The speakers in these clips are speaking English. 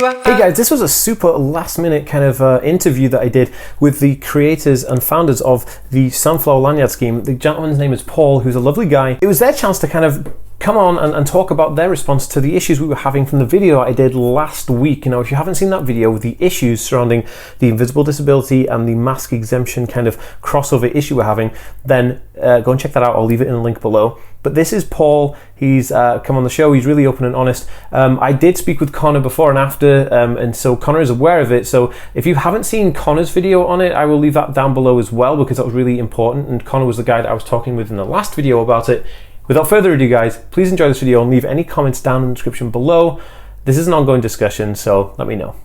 Hey guys, this was a super last minute kind of interview that I did with the creators and founders of the Sunflower Lanyard scheme. The gentleman's name is Paul, who's a lovely guy. It was their chance to kind of come on and talk about their response to the issues we were having from the video I did last week. You know, if you haven't seen that video with the issues surrounding the invisible disability and the mask exemption kind of crossover issue we're having, then go and check that out. I'll leave it in the link below. But this is Paul. He's come on the show. He's really open and honest. I did speak with Connor before and after, and so Connor is aware of it. So if you haven't seen Connor's video on it, I will leave that down below as well, because that was really important. And Connor was the guy that I was talking with in the last video about it. Without further ado, guys, please enjoy this video and leave any comments down in the description below. This is an ongoing discussion, so let me know.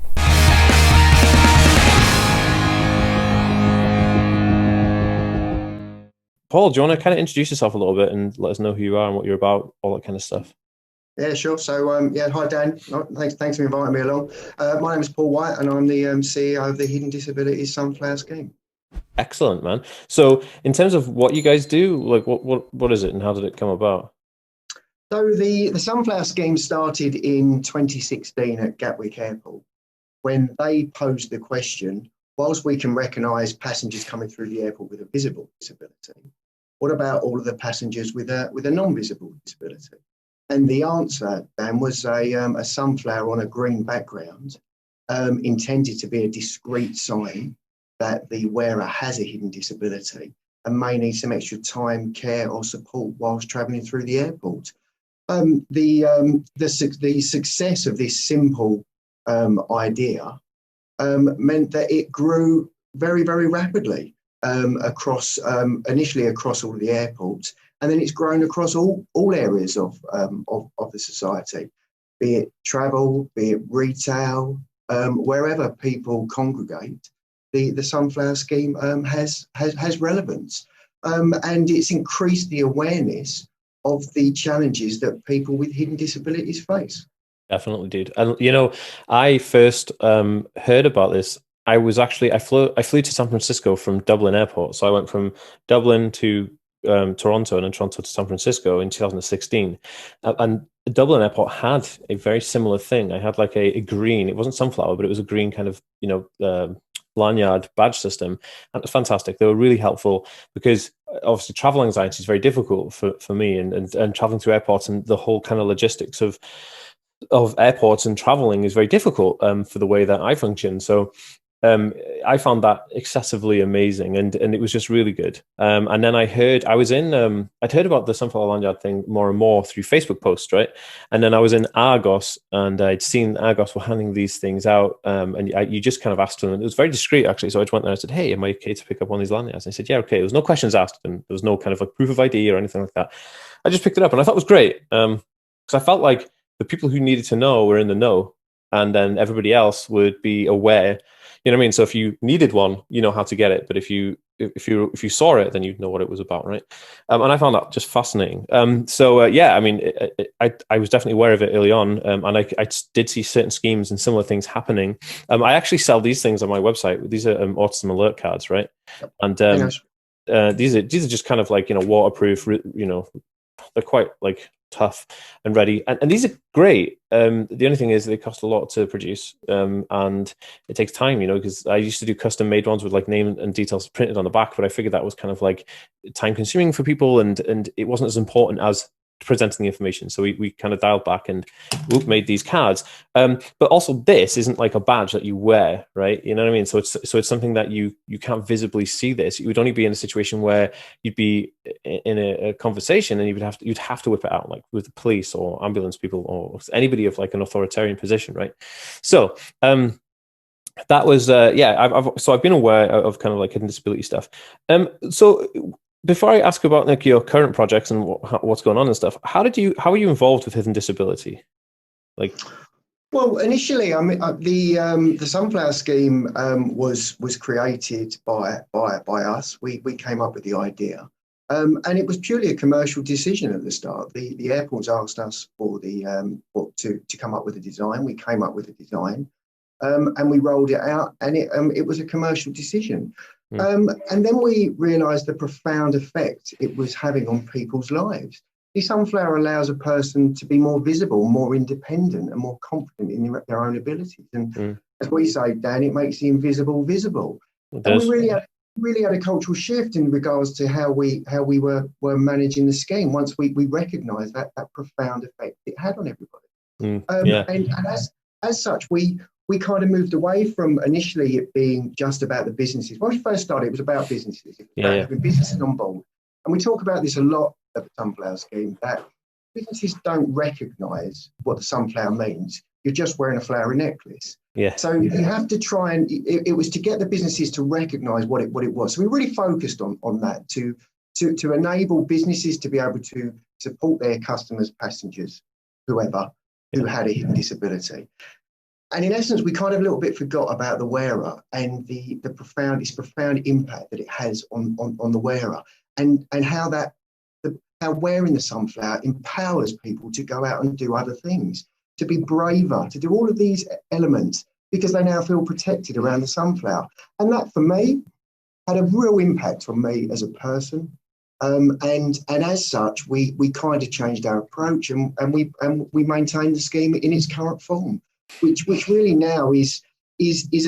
Paul, do you want to kind of introduce yourself a little bit and let us know who you are and what you're about, all that kind of stuff? Yeah, sure. So, yeah, hi, Dan. Thanks for inviting me along. My name is Paul White, and I'm the CEO of the Hidden Disabilities Sunflower Scheme. Excellent, man. So in terms of what you guys do, like what is it and how did it come about? So the Sunflower Scheme started in 2016 at Gatwick Airport, when they posed the question, whilst we can recognise passengers coming through the airport with a visible disability, what about all of the passengers with a non-visible disability? And the answer, Dan, was a sunflower on a green background, intended to be a discreet sign that the wearer has a hidden disability and may need some extra time, care or support whilst travelling through the airport. The success of this simple idea meant that it grew very, very rapidly initially across all the airports, and then it's grown across all areas of the society, be it travel, be it retail, wherever people congregate. The Sunflower Scheme has relevance, and it's increased the awareness of the challenges that people with hidden disabilities face. Definitely, dude. And you know, I first heard about this. I flew to San Francisco from Dublin Airport. So I went from Dublin to Toronto and then Toronto to San Francisco in 2016. And Dublin Airport had a very similar thing. I had like a green, it wasn't sunflower, but it was a green kind of, lanyard badge system, and it was fantastic. They were really helpful because obviously travel anxiety is very difficult for me, and traveling through airports and the whole kind of logistics of airports and traveling is very difficult for the way that I function. So I found that excessively amazing, and it was just really good. And then I'd heard about the Sunflower Lanyard thing more and more through Facebook posts, right? And then I was in Argos, and I'd seen Argos were handing these things out, and you just kind of asked them, and it was very discreet actually. So I just went there and I said, "Hey, am I okay to pick up one of these lanyards?" And I said, "Yeah, okay." There was no questions asked, and there was no kind of like proof of ID or anything like that. I just picked it up, and I thought it was great because I felt like the people who needed to know were in the know, and then everybody else would be aware. You know what I mean? So if you needed one, you know how to get it. But if you saw it, then you'd know what it was about, right? And I found that just fascinating. Yeah, I mean, I was definitely aware of it early on, and I did see certain schemes and similar things happening. I actually sell these things on my website. These are autism alert cards, right? And these are just kind of like waterproof. They're quite like tough and ready, and these are great. The only thing is they cost a lot to produce, and it takes time, because I used to do custom made ones with like name and details printed on the back, but I figured that was kind of like time consuming for people, and it wasn't as important as presenting the information. So we kind of dialed back and made these cards. But also this isn't like a badge that you wear, right? You know what I mean? So it's something that you can't visibly see this. You would only be in a situation where you'd be in a conversation and you'd have to whip it out, like with the police or ambulance people or anybody of like an authoritarian position, right? So that was I've been aware of kind of like hidden disability stuff. So before I ask about like your current projects and what's going on and stuff, how are you involved with hidden disability? Like, well, initially, I mean, the Sunflower Scheme was created by us. We came up with the idea, and it was purely a commercial decision at the start. The airports asked us to come up with a design. We came up with a design, and we rolled it out, and it was a commercial decision. And then we realised the profound effect it was having on people's lives. the sunflower allows a person to be more visible, more independent, and more confident in their own abilities. And as we say, Dan, it makes the invisible visible. And we really had a cultural shift in regards to how we were managing the scheme once we recognised that profound effect it had on everybody. And as such, we kind of moved away from initially it being just about the businesses. When we first started, it was about businesses. It was about having businesses on board. And we talk about this a lot at the Sunflower Scheme, that businesses don't recognise what the sunflower means. You're just wearing a flowery necklace. Yeah. So you have to try and it was to get the businesses to recognise what it was. So we really focused on that to enable businesses to be able to support their customers, passengers, whoever who had a hidden disability. And in essence, we kind of a little bit forgot about the wearer and the profound impact that it has on the wearer, and how how wearing the sunflower empowers people to go out and do other things, to be braver, to do all of these elements, because they now feel protected around the sunflower. And that, for me, had a real impact on me as a person. And as such, we kind of changed our approach, and we maintained the scheme in its current form, which really now is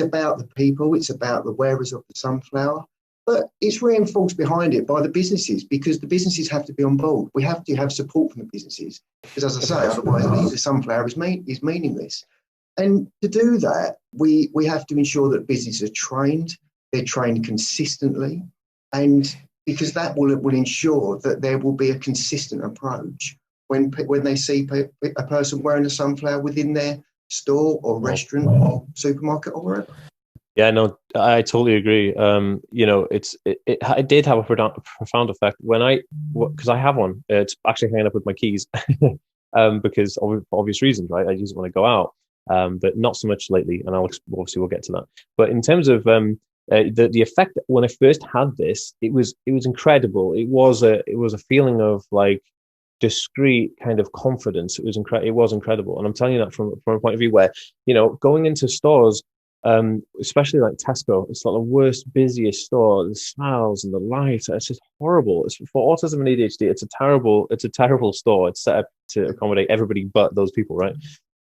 about the people. It's about the wearers of the sunflower. But it's reinforced behind it by the businesses, because the businesses have to be on board. We have to have support from the businesses, because, as I say, otherwise the sunflower is meaningless. And to do that, we have to ensure that businesses are trained. They're trained consistently, and because that will ensure that there will be a consistent approach when they see a person wearing a sunflower within their store or restaurant or supermarket or wherever. Yeah, no, I totally agree. It did have a profound effect because I have one. It's actually hanging up with my keys, because for obvious reasons, right? I just want to go out, but not so much lately. And we'll get to that. But in terms of the effect, when I first had this, it was incredible. It was a feeling of like discreet kind of confidence. It was incredible, and I'm telling you that from a point of view where, going into stores. Especially like Tesco, it's like the worst, busiest store. The smells and the light, it's just horrible. It's for autism and ADHD. It's a terrible store. It's set up to accommodate everybody but those people, right?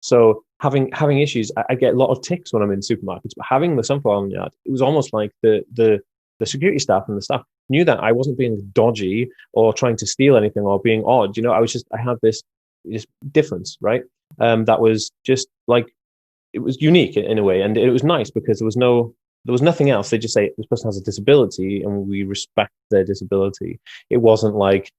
So having issues, I get a lot of ticks when I'm in supermarkets. But having the sunflower Lanyard, it was almost like the security staff and the staff knew that I wasn't being dodgy or trying to steal anything or being odd. I had this difference, right? That was just like. It was unique in a way, and it was nice because there was nothing else. They just say this person has a disability and we respect their disability. It wasn't like,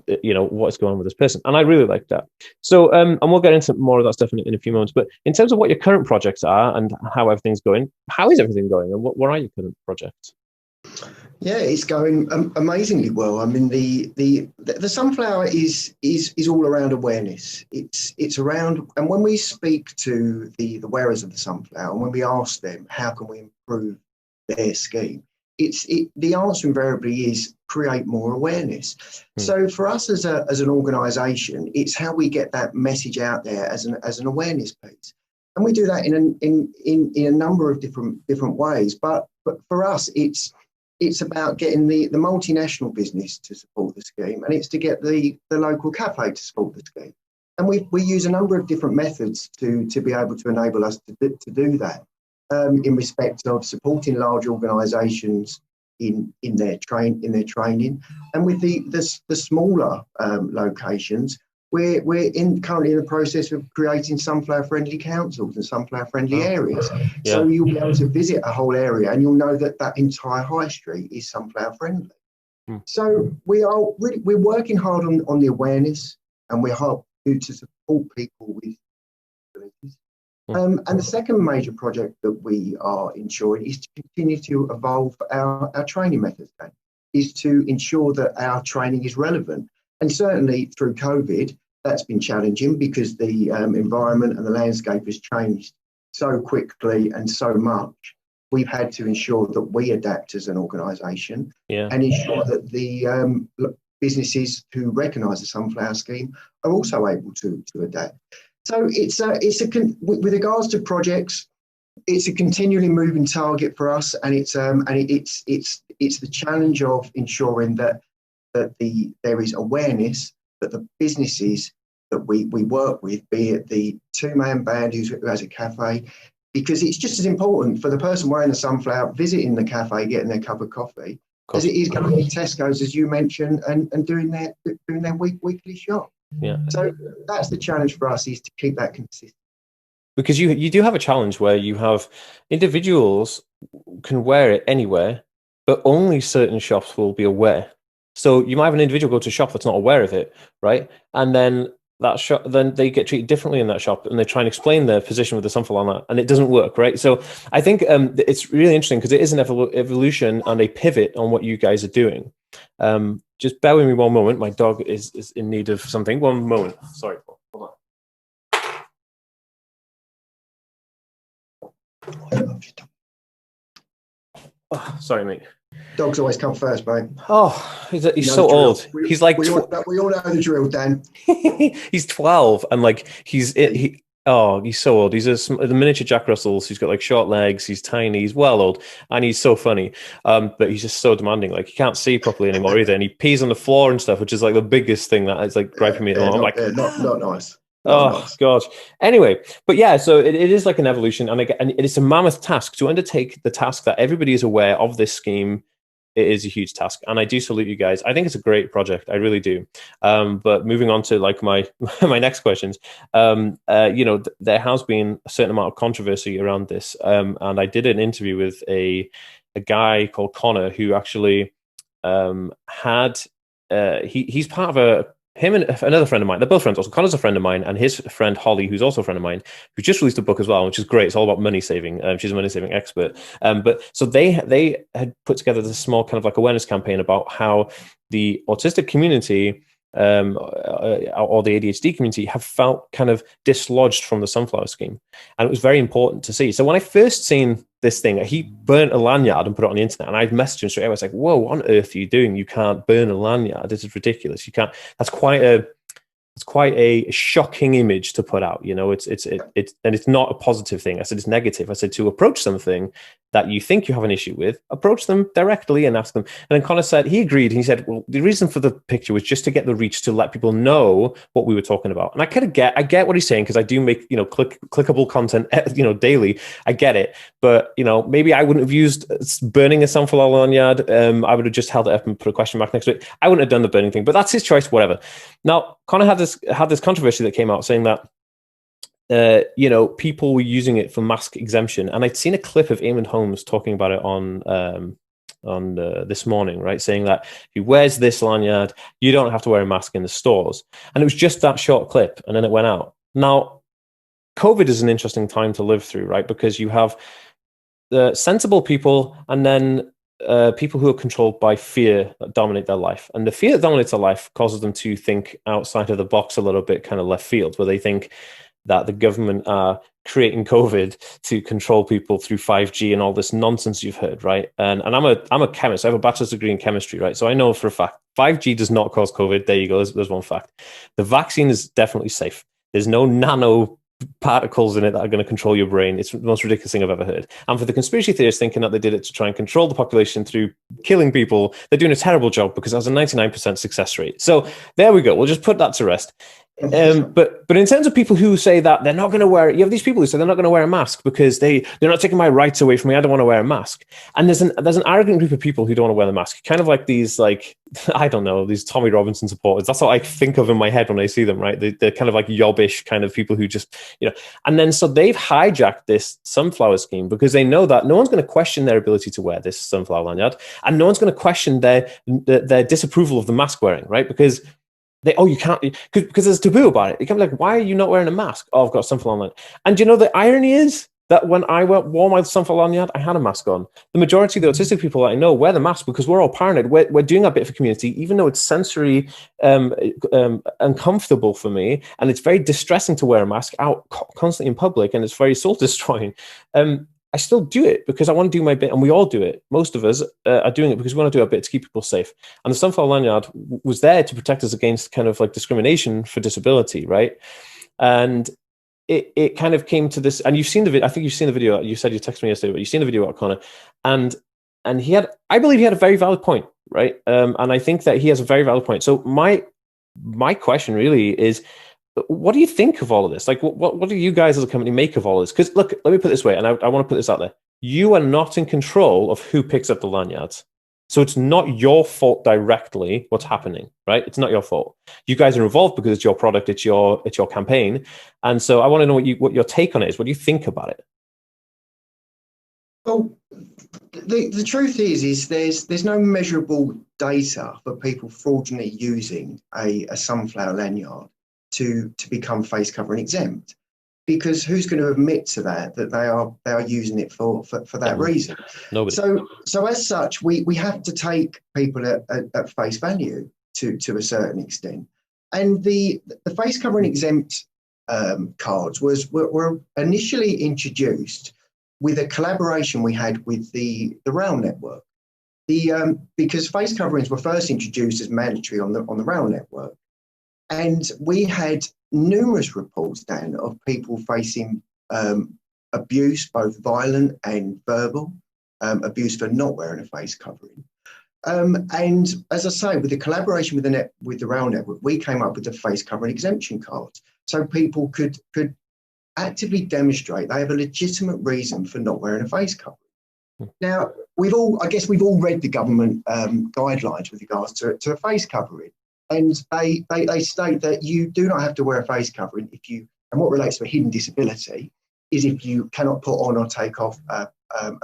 what's going on with this person, and I really liked that. So and we'll get into more of that stuff in a few moments, but in terms of what your current projects are and how everything's going, how is everything going, and what are your current projects? Yeah, it's going amazingly well. I mean, the sunflower is all around awareness. It's around, and when we speak to the wearers of the sunflower, and when we ask them how can we improve their scheme, the answer invariably is create more awareness. So for us as an organisation, it's how we get that message out there as an awareness piece, and we do that in a number of different ways. But for us, it's about getting the multinational business to support the scheme, and it's to get the local cafe to support the scheme. And we use a number of different methods to be able to enable us to do that, in respect of supporting large organisations in their training, and with the smaller locations. We're currently in the process of creating sunflower-friendly councils and sunflower-friendly areas. Yeah. So you'll be able to visit a whole area and you'll know that entire high street is sunflower-friendly. So we're working hard on the awareness, and we're hard to support people with disabilities. And the second major project that we are ensuring is to continue to evolve our training methods, is to ensure that our training is relevant. And certainly through COVID, that's been challenging because the environment and the landscape has changed so quickly and so much. We've had to ensure that we adapt as an organisation, and ensure that the businesses who recognise the Sunflower Scheme are also able to adapt. So with regards to projects, it's a continually moving target for us, and it's the challenge of ensuring that there is awareness, but the businesses that we work with, be it the two-man band who has a cafe, because it's just as important for the person wearing the sunflower visiting the cafe, getting their cup of coffee, as it is going to be Tesco's, as you mentioned, and doing their weekly shop. Yeah. So that's the challenge for us, is to keep that consistent. Because you do have a challenge where you have individuals can wear it anywhere, but only certain shops will be aware. So you might have an individual go to a shop that's not aware of it, right? And then that shop, then they get treated differently in that shop, and they try and explain their position with the sunflower on that, and it doesn't work, right? So I think it's really interesting because it is an evolution and a pivot on what you guys are doing. Just bear with me one moment. My dog is in need of something. One moment. Sorry, Paul. Hold on. Oh, sorry, mate. Dogs always come first, mate. Oh, he's so old. He's like we all know the drill, Dan. He's 12, and like he's so old. He's a miniature Jack Russells. He's got like short legs. He's tiny. He's well old, and he's so funny. But he's just so demanding. Like he can't see properly anymore either, and he pees on the floor and stuff, which is like the biggest thing that is like griping me at the moment. I'm like, not nice. Nice. Gosh. Anyway, but yeah, so it is like an evolution, and it's a mammoth task to undertake the task that everybody is aware of this scheme. It is a huge task, and I do salute you guys. I think it's a great project. I really do. But moving on to like my my next questions, there has been a certain amount of controversy around this, and I did an interview with a guy called Connor who actually he's part of him and another friend of mine. They're both friends. Also, Connor's a friend of mine, and his friend Holly, who's also a friend of mine, who just released a book as well, which is great. It's all about money saving. She's a money saving expert. But so they had put together this small kind of like awareness campaign about how the autistic community or the ADHD community have felt kind of dislodged from the sunflower scheme, and it was very important to see. So when I first seen this thing, he burnt a lanyard and put it on the internet, and I messaged him straight away. I was like, "Whoa, what on earth are you doing? You can't burn a lanyard. This is ridiculous. You can't." That's quite a shocking image to put out. You know, it's and it's not a positive thing. I said it's negative. I said to approach something that you think you have an issue with, approach them directly and ask them. And then Connor said he agreed. And he said, well, the reason for the picture was just to get the reach to let people know what we were talking about. And I kind of get what he's saying, because I do make clickable content daily. I get it, but maybe I wouldn't have used burning a sunflower lanyard. I would have just held it up and put a question mark next to it. I wouldn't have done the burning thing, but that's his choice. Whatever. Now Connor had this controversy that came out saying that people were using it for mask exemption, and I'd seen a clip of Eamon Holmes talking about it on this morning, right, saying that if he wears this lanyard, you don't have to wear a mask in the stores, and it was just that short clip, and then it went out. Now, COVID is an interesting time to live through, right, because you have the sensible people, and then people who are controlled by fear that dominate their life. And the fear that dominates their life causes them to think outside of the box a little bit, kind of left field, where they think that the government are creating COVID to control people through 5G and all this nonsense you've heard, right? And I'm a chemist. I have a bachelor's degree in chemistry, right? So I know for a fact 5G does not cause COVID. There you go. There's one fact. The vaccine is definitely safe. There's no nano particles in it that are going to control your brain. It's the most ridiculous thing I've ever heard. And for the conspiracy theorists thinking that they did it to try and control the population through killing people, they're doing a terrible job, because it has a 99% success rate. So there we go. We'll just put that to rest. But in terms of people who say that they're not going to wear it, you have these people who say they're not going to wear a mask because they're not taking my rights away from me. I don't want to wear a mask. And there's an arrogant group of people who don't want to wear the mask, kind of like these, like, I don't know, these Tommy Robinson supporters. That's what I think of in my head when I see them, right? They're kind of like yobbish kind of people who just, and then so they've hijacked this sunflower scheme because they know that no one's going to question their ability to wear this sunflower lanyard, and no one's going to question their disapproval of the mask wearing, right? Because you can't, because there's taboo about it. You can't be like, why are you not wearing a mask? Oh, I've got a sunflower lanyard. And the irony is that when I wore my sunflower lanyard, I had a mask on. The majority of the autistic people that I know wear the mask because we're all paranoid. We're doing a bit for community, even though it's sensory uncomfortable for me, and it's very distressing to wear a mask out constantly in public, and it's very soul destroying. I still do it because I want to do my bit, and we all do it. Most of us are doing it because we want to do our bit to keep people safe. And the sunflower lanyard was there to protect us against kind of like discrimination for disability, right? And it kind of came to this, and you've seen the video. I think you've seen the video. You said you texted me yesterday, but you've seen the video about Connor, and I believe he had a very valid point, right? And I think that he has a very valid point. So my my question really is, what do you think of all of this? Like, what do you guys as a company make of all of this? Because look, let me put it this way, and I want to put this out there. You are not in control of who picks up the lanyards. So it's not your fault directly what's happening, right? It's not your fault. You guys are involved because it's your product, it's your campaign. And so I want to know what your take on it is. What do you think about it? Well, the truth is there's no measurable data for people fraudulently using a sunflower lanyard to become face covering exempt, because who's going to admit to that they are using it for that reason? Nobody. So as such, we have to take people at face value to a certain extent. And the face covering exempt cards were initially introduced with a collaboration we had with the Rail Network. Because face coverings were first introduced as mandatory on the Rail Network, and we had numerous reports, Dan, of people facing abuse, both violent and verbal, abuse for not wearing a face covering. And as I say, with the collaboration with the Rail Network, we came up with the face covering exemption cards, so people could actively demonstrate they have a legitimate reason for not wearing a face covering. Now, I guess we've all read the government guidelines with regards to a face covering, and they state that you do not have to wear a face covering and what relates to a hidden disability is if you cannot put on or take off a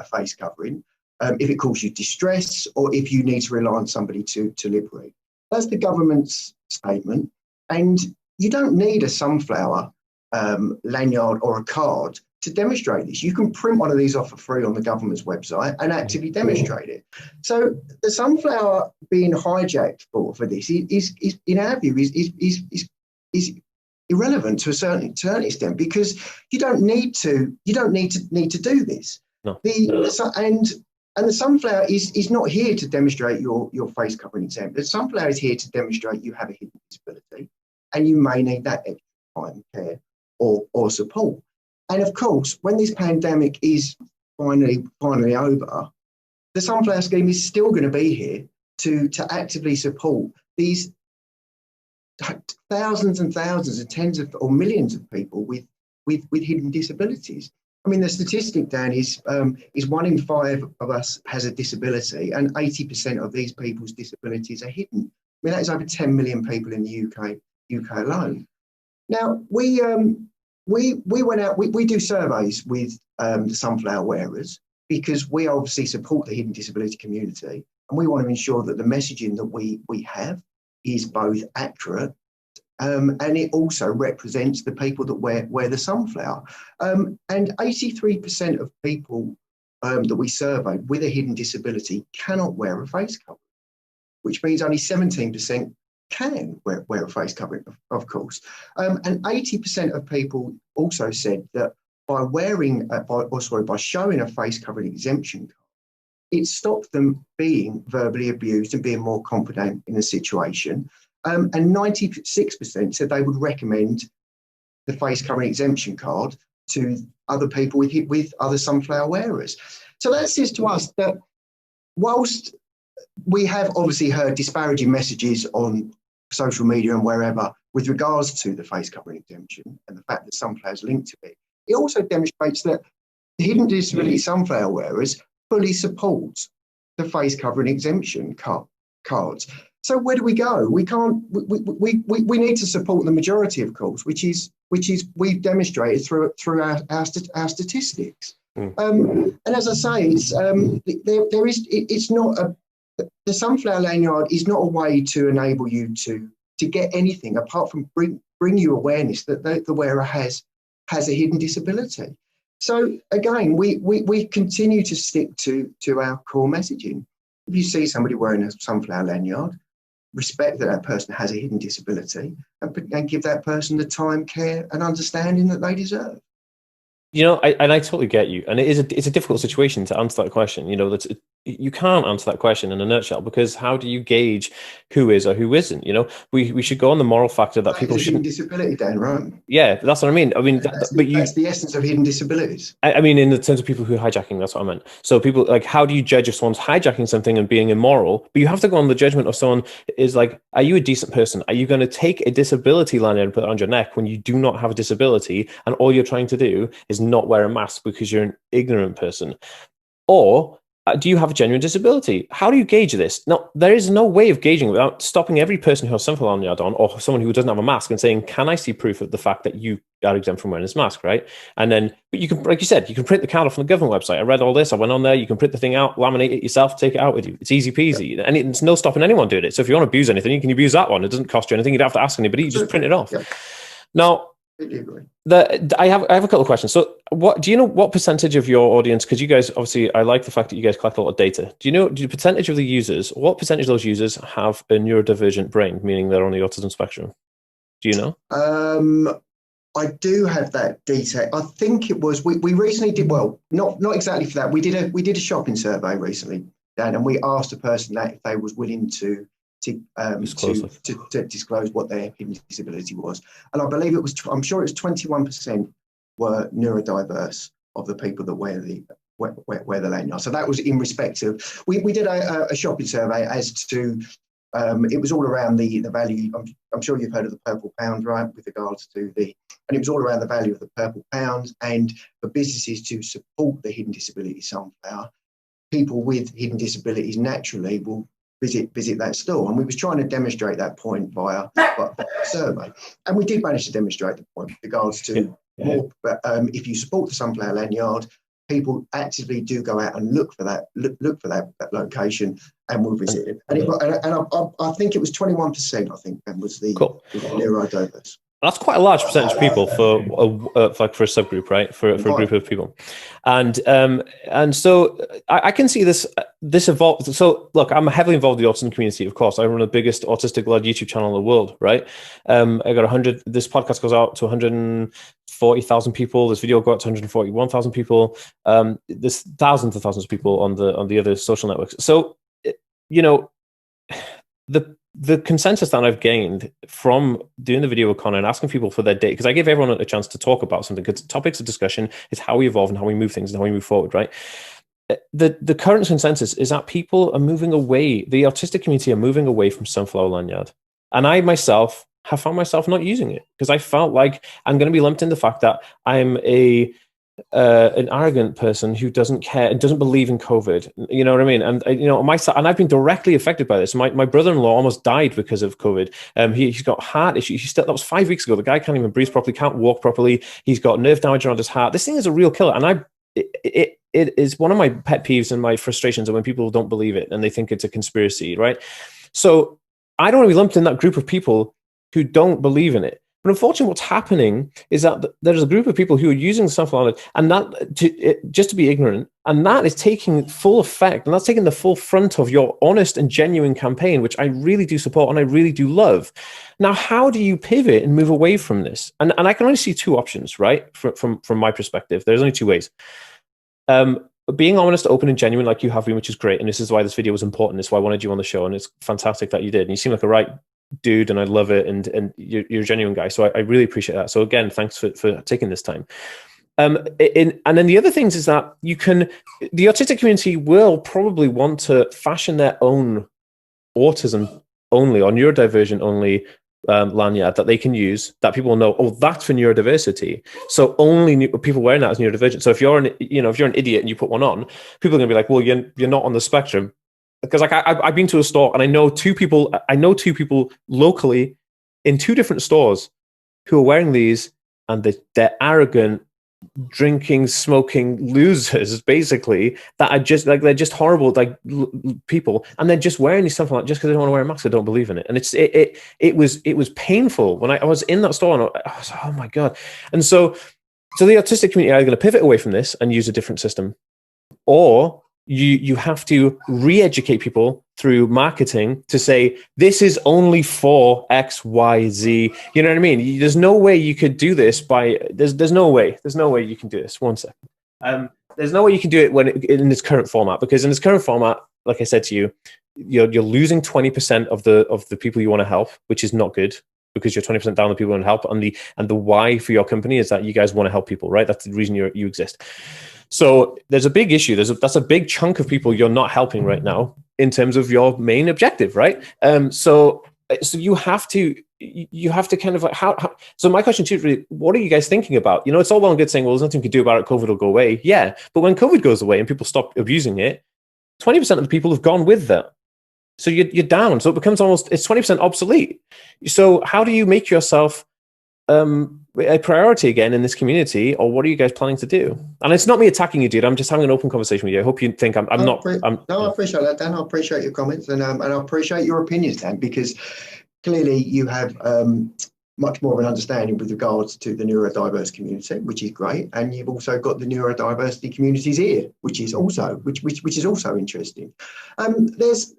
face covering, if it causes you distress, or if you need to rely on somebody to liberate. That's the government's statement, and you don't need a sunflower lanyard or a card to demonstrate this. You can print one of these off for free on the government's website and actively demonstrate it. So the sunflower being hijacked for this is in our view is irrelevant to a certain extent, because you don't need to do this. No. And the sunflower is not here to demonstrate your face covering exempt. The sunflower is here to demonstrate you have a hidden disability and you may need that extra time, care, or support. And of course, when this pandemic is finally over, the sunflower scheme is still going to be here to actively support these thousands and thousands and tens of or millions of people with hidden disabilities. I mean, the statistic, Dan, is 1 in 5 of us has a disability, and 80% of these people's disabilities are hidden. I mean, that is over 10 million people in the UK alone. Now, we went out, we do surveys with the sunflower wearers, because we obviously support the hidden disability community, and we want to ensure that the messaging that we have is both accurate and it also represents the people that wear the sunflower. And 83% of people that we surveyed with a hidden disability cannot wear a face covering, which means only 17% can wear a face covering, of course. And 80% of people also said that by showing a face covering exemption card, it stopped them being verbally abused and being more confident in the situation. And 96% said they would recommend the face covering exemption card to other people with other sunflower wearers. So that says to us that whilst we have obviously heard disparaging messages on social media and wherever with regards to the face covering exemption and the fact that sunflowers linked to it, it also demonstrates that the hidden disability sunflower wearers fully support the face covering exemption cards. So where do we go? We can't. We need to support the majority, of course, which is we've demonstrated through our statistics. And as I say, it's not the sunflower lanyard is not a way to enable you to get anything apart from bring you awareness that the wearer has a hidden disability. So again, we continue to stick to our core messaging. If you see somebody wearing a sunflower lanyard, respect that person has a hidden disability and give that person the time, care and understanding that they deserve. And I totally get you, and it's a difficult situation to answer that question. You can't answer that question in a nutshell, because how do you gauge who is or who isn't? We should go on the moral factor that That people is a hidden shouldn't. disability, Dan, right? Yeah, that's what I mean. But That's the essence of hidden disabilities. I mean, in the terms of people who are hijacking, that's what I meant. So people, like, how do you judge if someone's hijacking something and being immoral? But you have to go on the judgment of someone is like, are you a decent person? Are you going to take a disability lanyard and put it around your neck when you do not have a disability, and all you're trying to do is not wear a mask because you're an ignorant person? Or do you have a genuine disability? How do you gauge this? Now, there is no way of gauging without stopping every person who has something lanyard on, or someone who doesn't have a mask, and saying, can I see proof of the fact that you are exempt from wearing this mask, right? And then, but you can, like you said, you can print the card off from the government website. I read all this. I went on there. You can print the thing out, laminate it yourself, take it out with you. It's easy peasy. And it's no stopping anyone doing it. So if you want to abuse anything, you can abuse that one. It doesn't cost you anything. You don't have to ask anybody. You just print it off. Now, I have a couple of questions. So, do you know what percentage of your audience? Because you guys, obviously, I like the fact that you guys collect a lot of data. Do you know the percentage of the users? What percentage of those users have a neurodivergent brain, meaning they're on the autism spectrum? Do you know? I do have that detail. I think it was we recently did, well, not exactly for that. We did a shopping survey recently, Dan, and we asked a person that if they was willing to disclose what their hidden disability was, and I believe it was. I'm sure it was 21% were neurodiverse of the people that wear the lanyard. So that was in respect of we did a shopping survey as to. It was all around the value. I'm sure you've heard of the purple pound, right? With regards to and it was all around the value of the purple pound, and for businesses to support the hidden disability sunflower, people with hidden disabilities naturally will visit that store. And we was trying to demonstrate that point via a survey, and we did manage to demonstrate the point with regards to more. If you support the sunflower lanyard, people actively do go out and look for that location and will visit it. And I think it was 21%. I think that was the neurodiverse. That's quite a large percentage of people for a subgroup, right? For a group of people, and so I can see this evolve. So look, I'm heavily involved in the autism community. Of course, I run the biggest autistic-led YouTube channel in the world, right? I got 100. This podcast goes out to 140,000 people. This video goes out to 141,000 people. There's thousands and thousands of people on the other social networks. So the consensus that I've gained from doing the video with Connor and asking people for their data, because I give everyone a chance to talk about something, because topics of discussion is how we evolve and how we move things and how we move forward, right? The current consensus is that people are moving away, the autistic community are moving away from sunflower lanyard. And I myself have found myself not using it, because I felt like I'm going to be lumped in the fact that I'm an arrogant person who doesn't care and doesn't believe in COVID. You know what I mean? And and I've been directly affected by this. My brother-in-law almost died because of COVID. He's got heart issues. That was 5 weeks ago. The guy can't even breathe properly, can't walk properly. He's got nerve damage around his heart. This thing is a real killer. And it is one of my pet peeves and my frustrations are when people don't believe it and they think it's a conspiracy, right? So I don't want to be lumped in that group of people who don't believe in it. But unfortunately, what's happening is that there's a group of people who are using the sunflower and just to be ignorant, and that is taking full effect, and that's taking the full front of your honest and genuine campaign, which I really do support and I really do love. Now, how do you pivot and move away from this? And I can only see two options, right? From my perspective, there's only two ways. Being honest, open, and genuine, like you have been, which is great, and this is why this video was important. This is why I wanted you on the show, and it's fantastic that you did. And you seem like a right dude, and I love it, and you're a genuine guy, so I really appreciate that. So again, thanks for taking this time. And then the other things is that the autistic community will probably want to fashion their own autism only or neurodivergent only lanyard that they can use, that people will know, oh, that's for neurodiversity, so only people wearing that as neurodivergent. So if you're an idiot and you put one on, people are going to be like, well, you're not on the spectrum. Because like I've been to a store and I know two people locally in two different stores who are wearing these, and they're arrogant, drinking, smoking losers, basically, that are just like, they're just horrible, like people, and they're just wearing these stuff like just because they don't want to wear a mask. They don't believe in it, and it was painful when I was in that store, and I was like, oh my god. And so the autistic community are going to pivot away from this and use a different system, or you have to re-educate people through marketing to say this is only for X, Y, Z. You know what I mean? There's no way you could do this by there's no way you can do this. One second. There's no way you can do it in its current format, because in its current format, like I said to you, you're losing 20% of the people you want to help, which is not good, because you're 20% down the people you want to help, and the why for your company is that you guys want to help people, right? That's the reason you exist. So there's a big issue. That's a big chunk of people you're not helping right now in terms of your main objective, right? So you have to kind of like how so my question to you is really, what are you guys thinking about? It's all well and good saying, well, there's nothing you can do about it, COVID will go away. Yeah, but when COVID goes away and people stop abusing it, 20% of the people have gone with that. So you're down. So it becomes it's 20% obsolete. So how do you make yourself a priority again in this community, or what are you guys planning to do? And it's not me attacking you, dude. I'm just having an open conversation with you. I hope you think I'm not. No, I appreciate that, Dan. I appreciate your comments, and I appreciate your opinions, Dan, because clearly you have much more of an understanding with regards to the neurodiverse community, which is great, and you've also got the neurodiversity communities here, which is also interesting. There's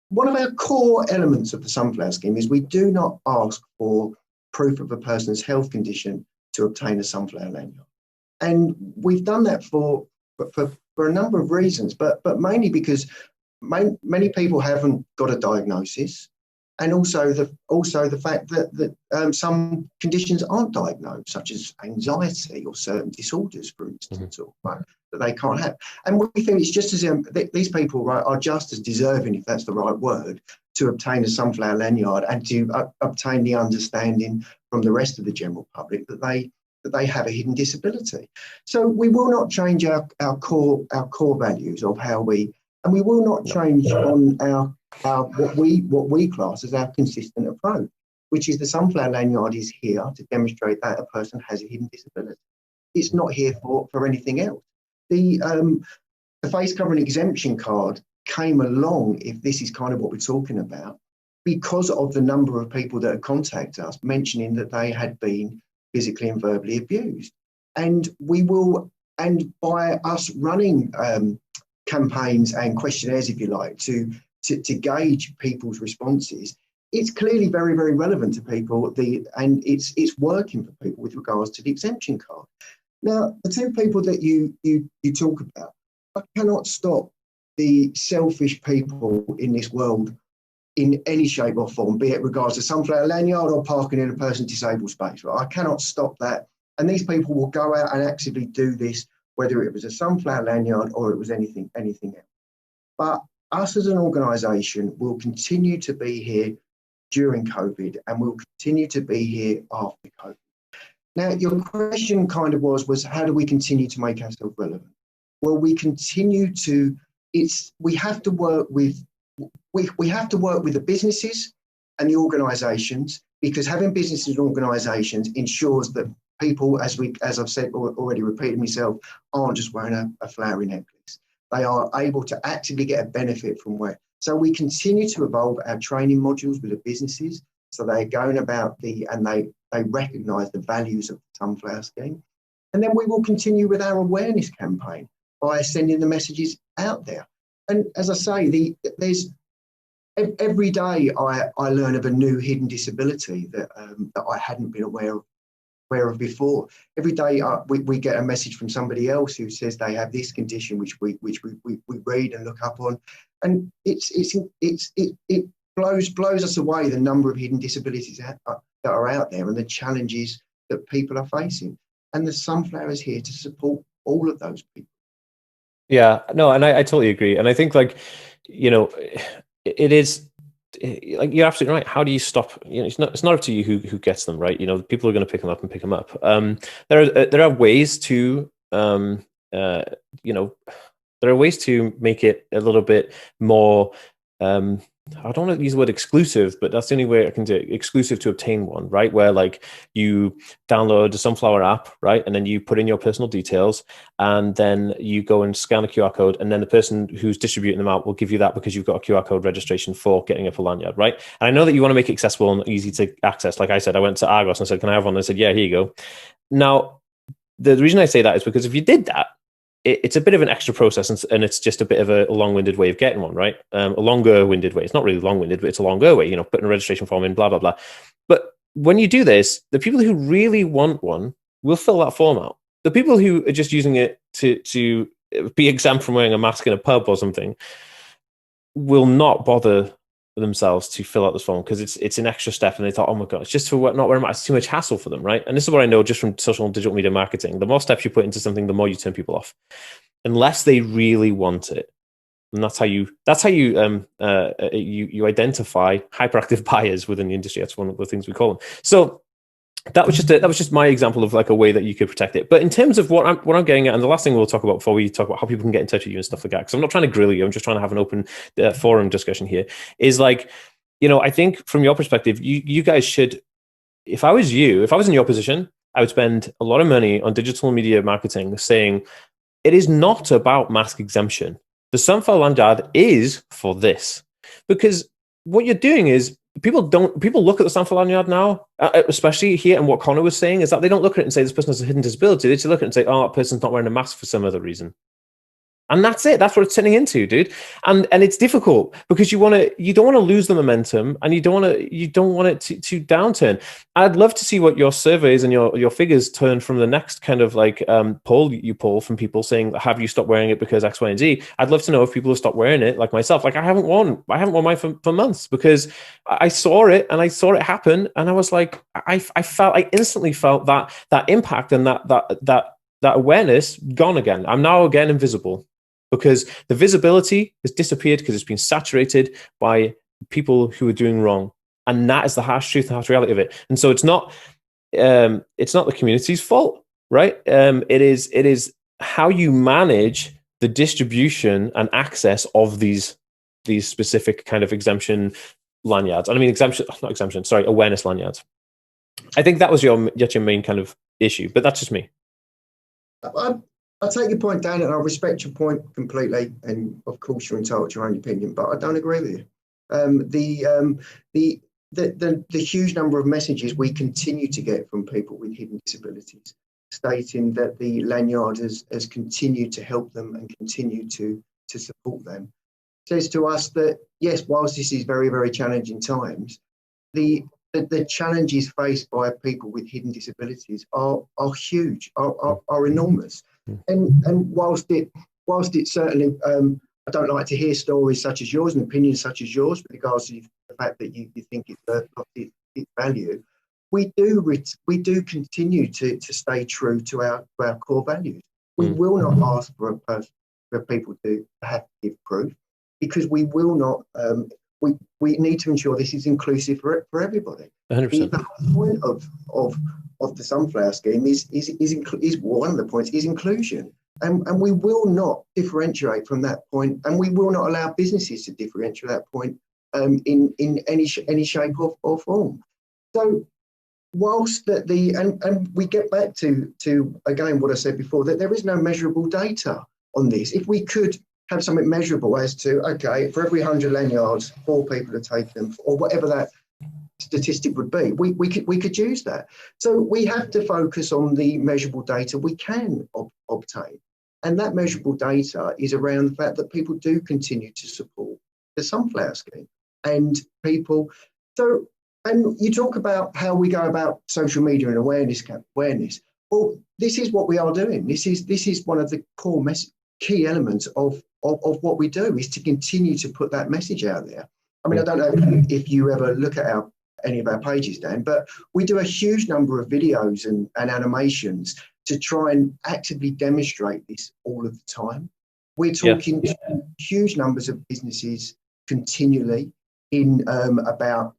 one of our core elements of the Sunflower Scheme is we do not ask for proof of a person's health condition to obtain a Sunflower Lanyard. And we've done that for a number of reasons, but mainly because many people haven't got a diagnosis, and also the fact that some conditions aren't diagnosed, such as anxiety or certain disorders, for instance, right, that they can't have. And we think it's just as these people, right, are just as deserving, if that's the right word, to obtain a Sunflower Lanyard and to obtain the understanding from the rest of the general public that they have a hidden disability. So we will not change our core values of how we, and we will not change on our what we class as our consistent approach, which is the Sunflower Lanyard is here to demonstrate that a person has a hidden disability. It's not here for anything else. The face covering exemption card came along, if this is kind of what we're talking about, because of the number of people that had contacted us mentioning that they had been physically and verbally abused. And by us running campaigns and questionnaires, if you like, to gauge people's responses, it's clearly very, very relevant to people, and it's working for people with regards to the exemption card. Now, the two people that you talk about, I cannot stop the selfish people in this world in any shape or form, be it regards to Sunflower Lanyard or parking in a person's disabled space. Right? I cannot stop that. And these people will go out and actively do this, whether it was a Sunflower Lanyard or it was anything else. But us as an organisation will continue to be here during COVID, and we'll continue to be here after COVID. Now, your question kind of was how do we continue to make ourselves relevant? Well, we continue to. We have to work with the businesses and the organisations, because having businesses and organisations ensures that people, as I've said already, repeated myself, aren't just wearing a flowery necklace. They are able to actively get a benefit from where. So we continue to evolve our training modules with the businesses, so they're going about and they recognise the values of the Sunflower Scheme. And then we will continue with our awareness campaign by sending the messages out there. And as I say, there's every day I learn of a new hidden disability that I hadn't been aware of before. Every day we get a message from somebody else who says they have this condition, which we read and look up on, and it blows us away, the number of hidden disabilities that are out there and the challenges that people are facing. And the Sunflower is here to support all of those people. Yeah, no, and I totally agree. And I think, like, it is, like, you're absolutely right. How do you stop? It's not up to you who gets them, right? People are going to pick them up and pick them up. There are ways to there are ways to make it a little bit more I don't want to use the word exclusive, but that's the only way I can do it. Exclusive to obtain one, right? Where, like, you download the Sunflower app, right? And then you put in your personal details, and then you go and scan a QR code, and then the person who's distributing them out will give you that because you've got a QR code registration for getting a lanyard, right? And I know that you want to make it accessible and easy to access. Like I said, I went to Argos and said, can I have one? And they said, yeah, here you go. Now, the reason I say that is because if you did that, it's a bit of an extra process, and it's just a bit of a long-winded way of getting one, right? A longer-winded way. It's not really long-winded, but it's a longer way, putting a registration form in, blah, blah, blah. But when you do this, the people who really want one will fill that form out. The people who are just using it to be exempt from wearing a mask in a pub or something will not bother themselves to fill out this form, because it's an extra step, and they thought, oh my god, it's just for not wearing a mask. It's too much hassle for them, right? And this is what I know just from social and digital media marketing: the more steps you put into something, the more you turn people off, unless they really want it. And that's how you identify hyperactive buyers within the industry. That's one of the things we call them. So that was just my example of like a way that you could protect it. But in terms of what I'm getting at, and the last thing we'll talk about before we talk about how people can get in touch with you and stuff like that, because I'm not trying to grill you, I'm just trying to have an open forum discussion here, is like, I think from your perspective, you guys should, if I was in your position, I would spend a lot of money on digital media marketing saying, it is not about mask exemption. The Sunflower Lanyard is for this. Because what you're doing is, people look at the Sunflower Lanyard now, especially here, and what Connor was saying is that they don't look at it and say this person has a hidden disability. They just look at it and say, oh, that person's not wearing a mask for some other reason. And that's it. That's what it's turning into, dude. And it's difficult because you don't want to lose the momentum, and you don't want it to downturn. I'd love to see what your surveys and your figures turn from the next kind of like poll you pull from people saying, have you stopped wearing it because X, Y, and Z? I'd love to know if people have stopped wearing it, like myself. Like I haven't worn mine for months, because I saw it happen, and I was like, I instantly felt that impact and that awareness gone again. I'm now again invisible, because the visibility has disappeared because it's been saturated by people who are doing wrong. And that is the harsh truth, the harsh reality of it. And so it's not the community's fault, right? It is how you manage the distribution and access of these specific kind of exemption lanyards. And I mean, awareness lanyards. I think that was your main kind of issue, but that's just me. I take your point, Dan, and I respect your point completely. And of course, you're entitled to your own opinion, but I don't agree with you. The huge number of messages we continue to get from people with hidden disabilities, stating that the lanyard has continued to help them and continue to support them, says to us that yes, whilst this is very, very challenging times, the challenges faced by people with hidden disabilities are huge, are enormous. And whilst it certainly, I don't like to hear stories such as yours and opinions such as yours with regards to the fact that you think it's its value. We do continue to stay true to our core values. We will not ask for people to have to give proof, because we will not. We need to ensure this is inclusive for everybody. 100%. The point of the Sunflower Scheme is one of the points is inclusion, and we will not differentiate from that point, and we will not allow businesses to differentiate that point in any shape or form. So, whilst and we get back to again what I said before, that there is no measurable data on this. If we could have something measurable as to, okay, for every 100 lanyards, 4 people to take them, or whatever that statistic would be, we could use that. So we have to focus on the measurable data we can obtain, and that measurable data is around the fact that people do continue to support the Sunflower Scheme, and people. So, and you talk about how we go about social media and awareness. Well, this is what we are doing. This is one of the core key elements of what we do, is to continue to put that message out there. I mean, I don't know if you ever look at any of our pages, Dan, but we do a huge number of videos and animations to try and actively demonstrate this all of the time. We're talking to huge numbers of businesses continually about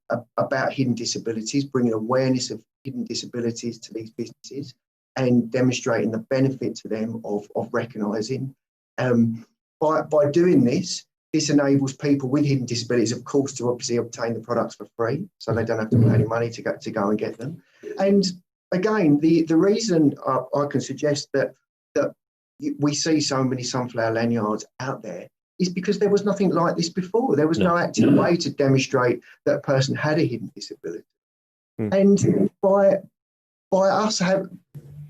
hidden disabilities, bringing awareness of hidden disabilities to these businesses and demonstrating the benefit to them of recognising. By doing this enables people with hidden disabilities, of course, to obviously obtain the products for free, so they don't have to pay any money to go and get them. And again, the reason I can suggest that we see so many Sunflower lanyards out there is because there was nothing like this before. There was no active way to demonstrate that a person had a hidden disability. And by us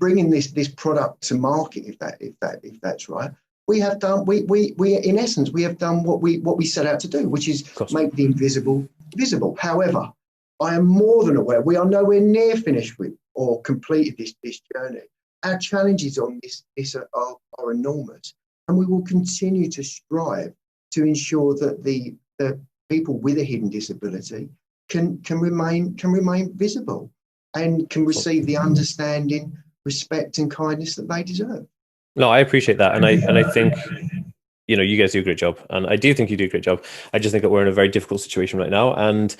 bringing this product to market, if that's right, we have done we in essence we have done what we set out to do, which is make the invisible visible. However, I am more than aware we are nowhere near finished with or completed this journey. Our challenges on this are enormous, and we will continue to strive to ensure that the people with a hidden disability can remain visible and can receive the understanding, respect, and kindness that they deserve. No, I appreciate that, and I think, you know, you guys do a great job, and I do think you do a great job. I just think that we're in a very difficult situation right now, and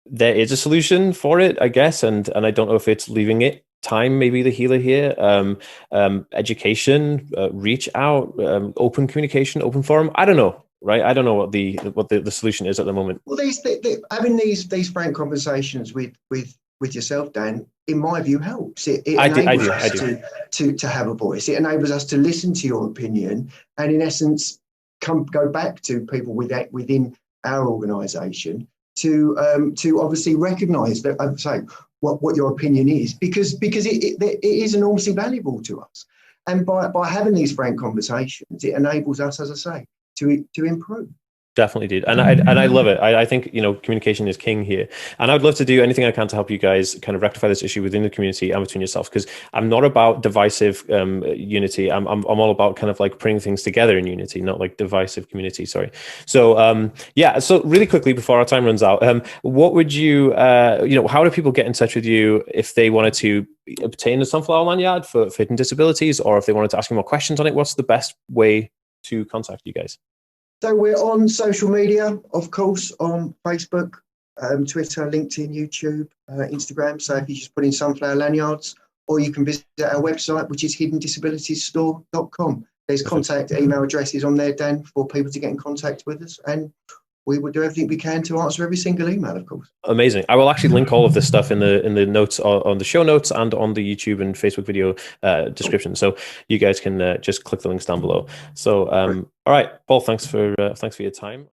there is a solution for it, I guess, and I don't know if it's leaving it time, maybe the healer here, education, reach out, open communication, open forum. I don't know, right? I don't know what the solution is at the moment. Well, having these frank conversations with yourself, Dan, in my view, helps. It enables us to have a voice. It enables us to listen to your opinion, and in essence, go back to people within our organisation to obviously recognise that, I'm saying, what your opinion is, because it is enormously valuable to us. And by having these frank conversations, it enables us, as I say, to improve. Definitely, dude, and I love it. I think, you know, communication is king here, and I would love to do anything I can to help you guys kind of rectify this issue within the community and between yourselves, because I'm not about divisive unity. I'm all about kind of like bringing things together in unity, not like divisive community. Sorry. So yeah. So really quickly before our time runs out, what would you you know, how do people get in touch with you if they wanted to obtain the Sunflower Lanyard for hidden disabilities, or if they wanted to ask you more questions on it? What's the best way to contact you guys? So we're on social media, of course, on Facebook, Twitter, LinkedIn, YouTube, Instagram. So if you just put in Sunflower Lanyards, or you can visit our website, which is hiddendisabilitiesstore.com. There's contact email addresses on there, Dan, for people to get in contact with us. And we will do everything we can to answer every single email, of course. Amazing. I will actually link all of this stuff in the notes, on the show notes, and on the YouTube and Facebook video description, so you guys can just click the links down below. So all right, Paul, thanks for your time.